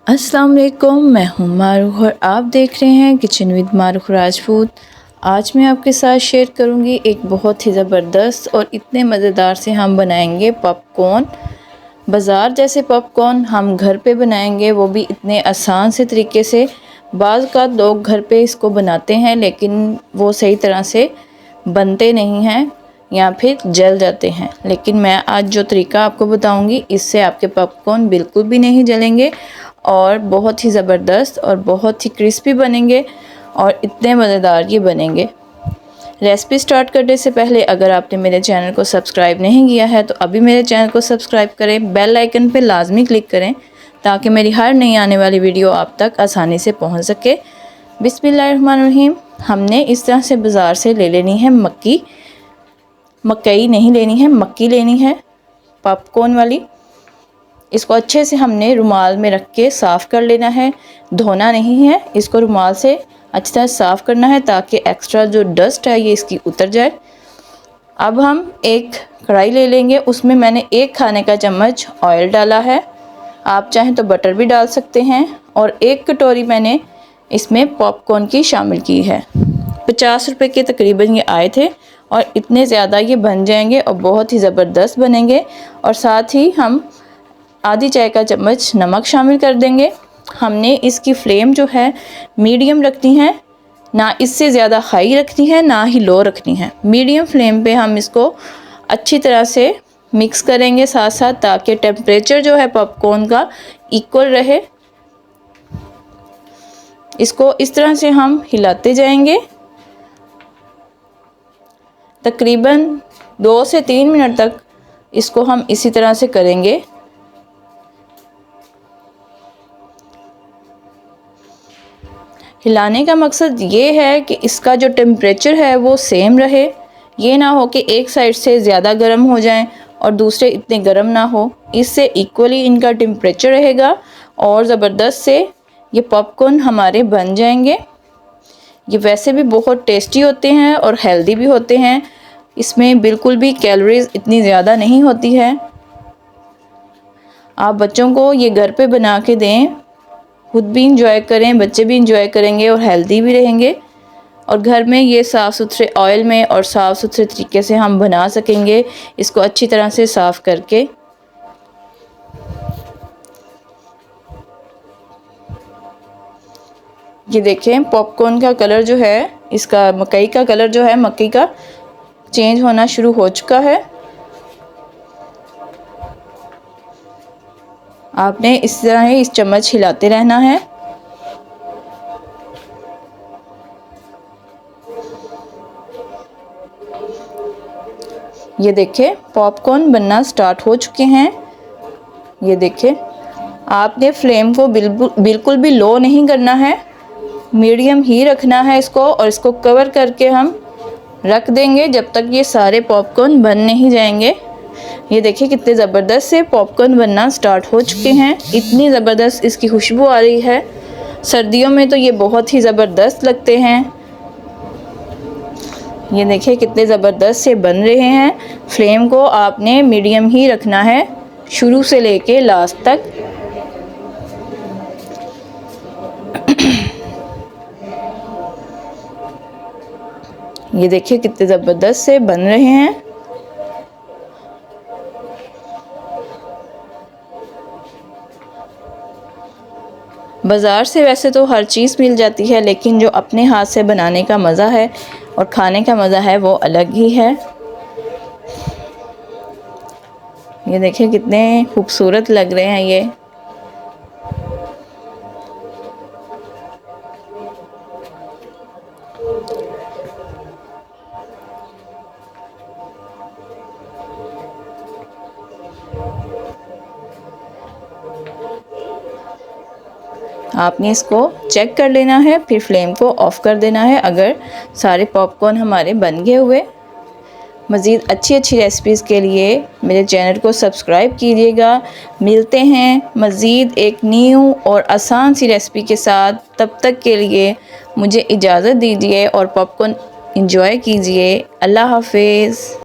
अस्सलाम वालेकुम, मैं हूँ मारूख और आप देख रहे हैं किचन विद मारूख राजपूत। आज मैं आपके साथ शेयर करूँगी एक बहुत ही ज़बरदस्त और इतने मज़ेदार से हम बनाएंगे पॉपकॉर्न। बाज़ार जैसे पॉपकॉर्न हम घर पे बनाएंगे, वो भी इतने आसान से तरीके से। बाज़ का लोग घर पे इसको बनाते हैं लेकिन वो सही तरह से बनते नहीं हैं या फिर जल जाते हैं, लेकिन मैं आज जो तरीका आपको बताऊंगी इससे आपके पॉपकॉर्न बिल्कुल भी नहीं जलेंगे और बहुत ही ज़बरदस्त और बहुत ही क्रिस्पी बनेंगे और इतने मज़ेदार ये बनेंगे। रेसिपी स्टार्ट करने से पहले अगर आपने मेरे चैनल को सब्सक्राइब नहीं किया है तो अभी मेरे चैनल को सब्सक्राइब करें, बेल आइकन पे लाजमी क्लिक करें ताकि मेरी हर नई आने वाली वीडियो आप तक आसानी से पहुंच सके। बिस्मिल्लाहिर्रहमानिर्रहीम। हमने इस तरह से बाज़ार से ले लेनी है मकई नहीं लेनी है, मक्की लेनी है पॉपकॉर्न वाली। इसको अच्छे से हमने रुमाल में रख के साफ़ कर लेना है, धोना नहीं है। इसको रुमाल से अच्छी तरह साफ़ करना है ताकि एक्स्ट्रा जो डस्ट है ये इसकी उतर जाए। अब हम एक कढ़ाई ले लेंगे, उसमें मैंने 1 खाने का चम्मच ऑयल डाला है, आप चाहें तो बटर भी डाल सकते हैं। और 1 कटोरी मैंने इसमें पॉपकॉर्न की शामिल की है। 50 रुपये के तकरीबन ये आए थे और इतने ज़्यादा ये बन जाएंगे और बहुत ही ज़बरदस्त बनेंगे। और साथ ही हम आधी चाय का चम्मच नमक शामिल कर देंगे। हमने इसकी फ्लेम जो है मीडियम रखनी है, ना इससे ज़्यादा हाई रखनी है ना ही लो रखनी है। मीडियम फ्लेम पे हम इसको अच्छी तरह से मिक्स करेंगे साथ साथ, ताकि टेम्परेचर जो है पॉपकॉर्न का इक्वल रहे। इसको इस तरह से हम हिलाते जाएंगे, तकरीबन 2 से 3 मिनट तक इसको हम इसी तरह से करेंगे। हिलाने का मकसद ये है कि इसका जो टेम्परेचर है वो सेम रहे, ये ना हो कि एक साइड से ज़्यादा गर्म हो जाएं और दूसरे इतने गर्म ना हो। इससे इक्वली इनका टेम्परेचर रहेगा और ज़बरदस्त से ये पॉपकॉर्न हमारे बन जाएंगे। ये वैसे भी बहुत टेस्टी होते हैं और हेल्दी भी होते हैं, इसमें बिल्कुल भी कैलोरीज इतनी ज़्यादा नहीं होती है। आप बच्चों को ये घर पे बना के दें, खुद भी इंजॉय करें, बच्चे भी इंजॉय करेंगे और हेल्दी भी रहेंगे। और घर में ये साफ़ सुथरे ऑयल में और साफ़ सुथरे तरीके से हम बना सकेंगे, इसको अच्छी तरह से साफ़ करके। ये देखें पॉपकॉर्न का कलर जो है, इसका मकई का कलर जो है मक्की का चेंज होना शुरू हो चुका है। आपने इस तरह ही इस चम्मच हिलाते रहना है। ये देखें पॉपकॉर्न बनना स्टार्ट हो चुके हैं। ये देखें, आपने फ्लेम को बिल्कुल भी लो नहीं करना है, मीडियम ही रखना है इसको। और इसको कवर करके हम रख देंगे जब तक ये सारे पॉपकॉर्न बन नहीं जाएंगे। ये देखिए कितने ज़बरदस्त से पॉपकॉर्न बनना स्टार्ट हो चुके हैं, इतनी ज़बरदस्त इसकी खुशबू आ रही है। सर्दियों में तो ये बहुत ही ज़बरदस्त लगते हैं। ये देखिए कितने ज़बरदस्त से बन रहे हैं। फ्लेम को आपने मीडियम ही रखना है शुरू से लेके लास्ट तक। ये देखिए कितने ज़बरदस्त से बन रहे हैं। बाज़ार से वैसे तो हर चीज़ मिल जाती है, लेकिन जो अपने हाथ से बनाने का मज़ा है और खाने का मज़ा है वो अलग ही है। ये देखिए कितने खूबसूरत लग रहे हैं ये। आपने इसको चेक कर लेना है, फिर फ्लेम को ऑफ़ कर देना है अगर सारे पॉपकॉर्न हमारे बन गए हुए। मज़ीद अच्छी रेसिपीज़ के लिए मेरे चैनल को सब्सक्राइब कीजिएगा। मिलते हैं मज़ीद एक न्यू और आसान सी रेसिपी के साथ, तब तक के लिए मुझे इजाज़त दीजिए और पॉपकॉर्न एंजॉय कीजिए। अल्लाह हाफिज़।